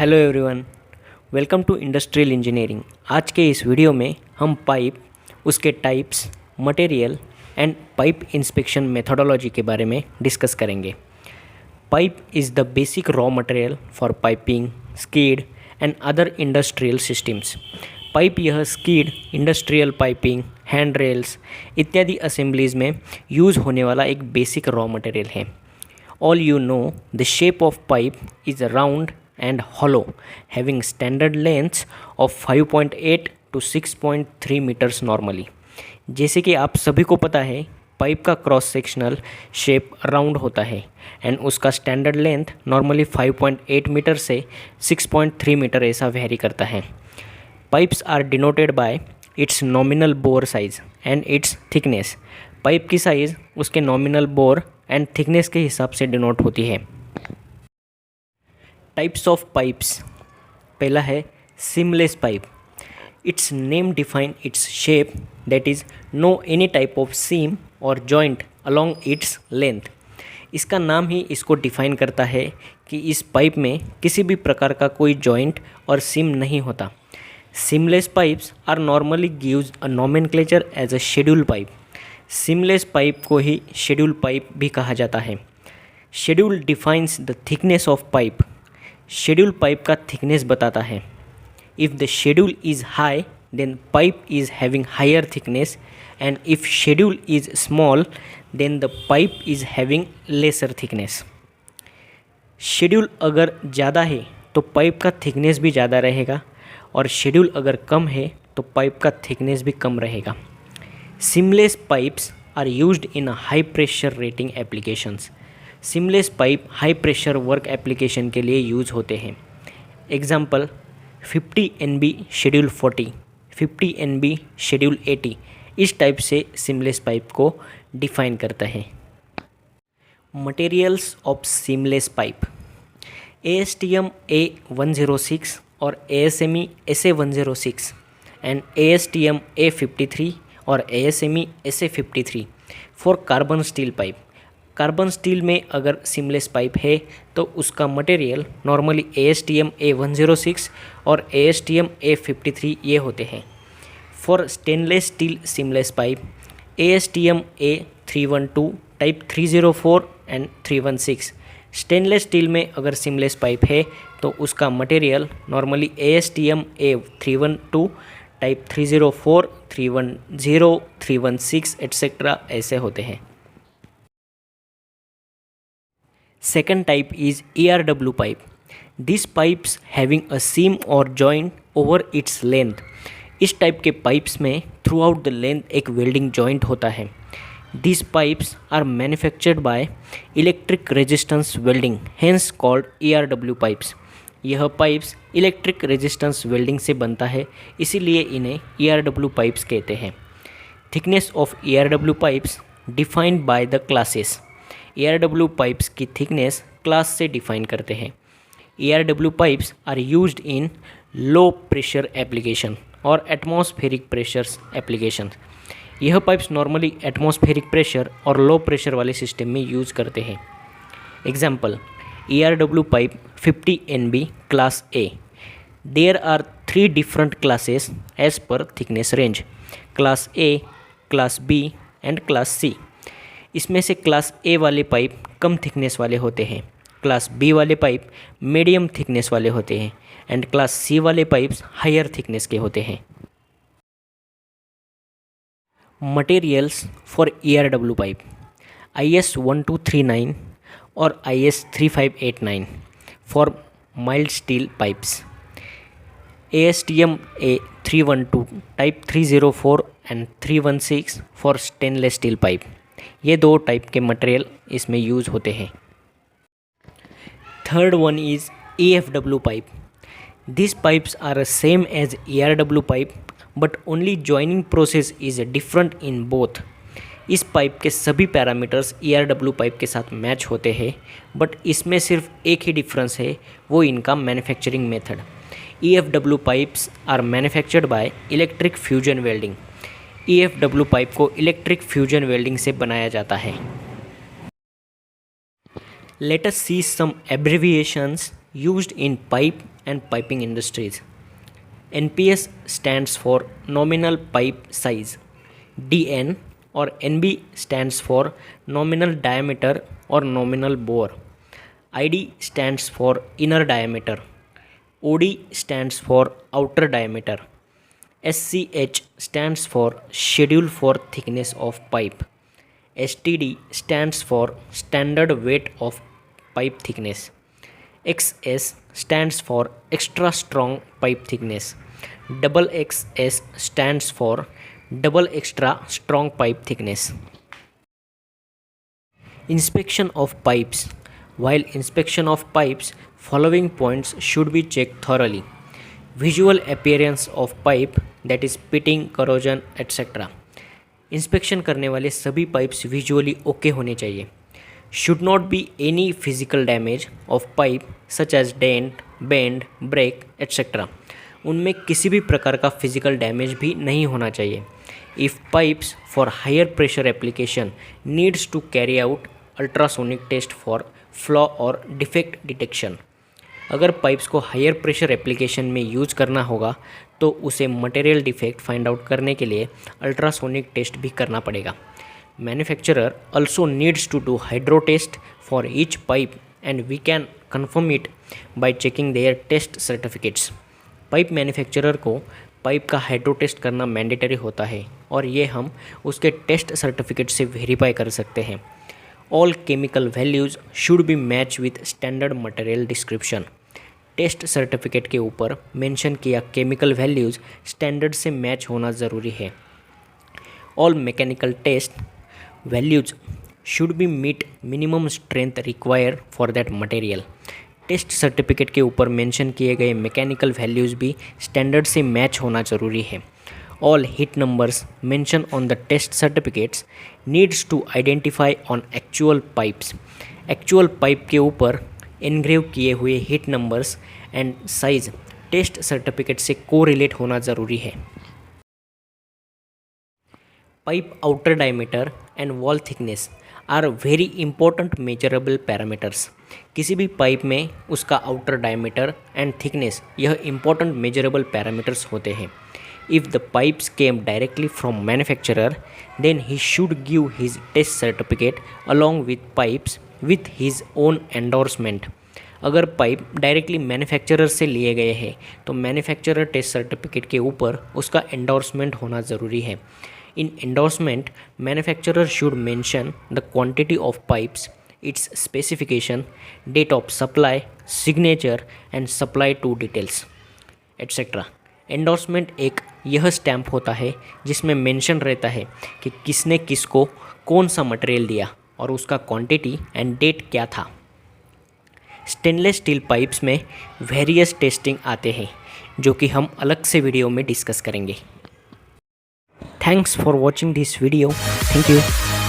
Hello everyone, welcome to industrial engineering. आज के इस वीडियो में हम पाइप, उसके types, material and pipe inspection methodology के बारे में डिस्कस करेंगे। Pipe is the basic raw material for piping, skid and other industrial systems. Pipe यह skid, industrial piping, hand rails इत्यादि असेंबलीज में यूज़ होने वाला एक बेसिक रॉ मटेरियल है। All you know, the shape of pipe is round and hollow, having standard lengths of 5.8 to 6.3 meters normally। जैसे कि आप सभी को पता है, पाइप का क्रॉस सेक्शनल शेप राउंड होता है एंड उसका स्टैंडर्ड लेंथ नॉर्मली 5.8 मीटर से 6.3 मीटर ऐसा वेरी करता है। Pipes are denoted by its nominal bore size and its thickness. Pipe की साइज़ उसके नॉमिनल बोर एंड थिकनेस के हिसाब से डिनोट होती है। टाइप्स ऑफ पाइप्स, पहला है seamless pipe. Its name define its shape, that is no any type of seam और जॉइंट अलोंग इट्स लेंथ। इसका नाम ही इसको डिफाइन करता है कि इस पाइप में किसी भी प्रकार का कोई जॉइंट और सीम नहीं होता। Seamless pipes are normally gives a nomenclature as a schedule pipe. Seamless pipe को ही शेड्यूल पाइप भी कहा जाता है। Schedule defines the thickness of pipe. Schedule pipe का थिकनेस बताता है। If the schedule is high then pipe is having higher thickness and if schedule is small then the pipe is having lesser thickness. Schedule अगर ज़्यादा है तो pipe का thickness भी ज़्यादा रहेगा और शेड्यूल अगर कम है तो पाइप का थिकनेस भी कम रहेगा। Seamless pipes are used in a high pressure rating applications. Seamless pipe high pressure work application के लिए यूज़ होते हैं। Example 50 NB schedule 40, 50 NB schedule 80 इस टाइप से सीमलेस पाइप को डिफाइन करता है। Materials of seamless pipe, ASTM A106 और ASME SA106 and ASTM A53 और ASME SA53 for carbon steel pipe. Carbon steel में अगर सीमलेस पाइप है तो उसका मटेरियल नॉर्मली ASTM A106 और ASTM A53 ये होते हैं। For stainless steel seamless pipe ASTM A312 type 304 and 316। Stainless steel में अगर सीमलेस पाइप है तो उसका मटेरियल normally ASTM A312 type 304, 310, 316 etcetera ऐसे होते हैं। Second type is ERW pipe. This pipes having a seam और जॉइंट ओवर इट्स लेंथ। इस टाइप के पाइप्स में थ्रू आउट द लेंथ एक वेल्डिंग जॉइंट होता है। This pipes are manufactured by electric resistance welding, hence called ERW pipes. यह pipes electric resistance welding से बनता है, इसीलिए इन्हें ERW पाइप्स कहते हैं। Thickness of ERW pipes defined by the classes. ERW pipes की थिकनेस क्लास से डिफाइन करते हैं। ERW pipes are used in low pressure application और एटमॉस्फेरिक प्रेशर्स एप्लीकेशन। यह पाइप्स नॉर्मली एटमॉस्फेरिक प्रेशर और लो प्रेशर वाले सिस्टम में use करते हैं। Example ERW pipe 50 NB class A. There are 3 different classes as per thickness range: class A, class B and class C। इसमें से class A वाले pipe कम thickness वाले होते हैं, क्लास B वाले पाइप मीडियम थिकनेस वाले होते हैं एंड क्लास C वाले पाइप्स हायर थिकनेस के होते हैं। Materials for ERW pipe, IS 1239 और IS 3589 for mild steel pipes, ASTM A312 type 304 and 316 for stainless steel pipe. ये दो टाइप के मटेरियल इसमें यूज़ होते हैं। Third one is EFW pipe. This pipes are same as ERW pipe but only joining process is different in both. इस pipe के सभी parameters ERW pipe के साथ मैच होते हैं, बट इसमें सिर्फ एक ही डिफरेंस है, वो इनका manufacturing method. EFW pipes are manufactured by electric fusion welding. EFW pipe को इलेक्ट्रिक फ्यूजन वेल्डिंग से बनाया जाता है। Let us see some abbreviations used in pipe and piping industries. NPS stands for nominal pipe size. DN or NB stands for nominal diameter or nominal bore. ID stands for inner diameter. OD stands for outer diameter. SCH stands for schedule for thickness of pipe. STD stands for standard weight of pipe thickness. XS stands for extra strong pipe thickness. Double XS stands for double extra strong pipe thickness. Inspection of pipes. While inspection of pipes, following points should be checked thoroughly. Visual appearance of pipe, that is pitting, corrosion, etc. Inspection करने वाले सभी pipes visually okay होने चाहिए. Should not be any physical damage of pipe such as dent, bend, break etcetera. उनमें किसी भी प्रकार का फिजिकल डैमेज भी नहीं होना चाहिए. If pipes for higher pressure application needs to carry out ultrasonic test for flaw और डिफेक्ट डिटेक्शन. अगर पाइप्स को हायर प्रेशर एप्लीकेशन में यूज करना होगा तो उसे मटेरियल डिफेक्ट फाइंड आउट करने के लिए अल्ट्रासोनिक टेस्ट भी करना पड़ेगा. Manufacturer also needs to do hydro test for each pipe and we can confirm it by checking their test certificates. Pipe manufacturer को पाइप का हाइड्रो टेस्ट करना mandatory होता है और ये हम उसके टेस्ट सर्टिफिकेट से वेरीफाई कर सकते हैं. All chemical values should be match with standard material description. Test certificate के ऊपर मेंशन किया केमिकल वैल्यूज़ स्टैंडर्ड से मैच होना ज़रूरी है. All mechanical test values should be meet minimum strength required for that material. Test certificate के ऊपर mention किए गए मैकेनिकल वैल्यूज़ भी स्टैंडर्ड से मैच होना ज़रूरी है. All heat numbers mention on the test certificates needs to identify on actual pipes. Actual pipe के ऊपर एनग्रेव किए हुए heat numbers and size test certificate से कोरिलेट होना ज़रूरी है. Pipe outer diameter and wall thickness are very important measurable parameters. किसी भी पाइप में उसका आउटर डायमीटर एंड थिकनेस यह इंपॉर्टेंट मेजरेबल पैरामीटर्स होते हैं. If the pipes came directly from manufacturer then he should give his test certificate along with pipes with his own endorsement. अगर pipe directly manufacturer से लिए गए हैं तो manufacturer test certificate के ऊपर उसका एंडोर्समेंट होना ज़रूरी है. In endorsement, manufacturer should mention the quantity of pipes, its specification, date of supply, signature and supply to details, etc. Endorsement एक यह स्टैम्प होता है जिसमें मेंशन रहता है कि किसने किसको कौन सा मटेरियल दिया और उसका क्वांटिटी एंड डेट क्या था. स्टेनलेस स्टील पाइप्स में वेरियस टेस्टिंग आते हैं जो कि हम अलग से वीडियो में डिस्कस करेंगे. Thanks for watching this video. Thank you.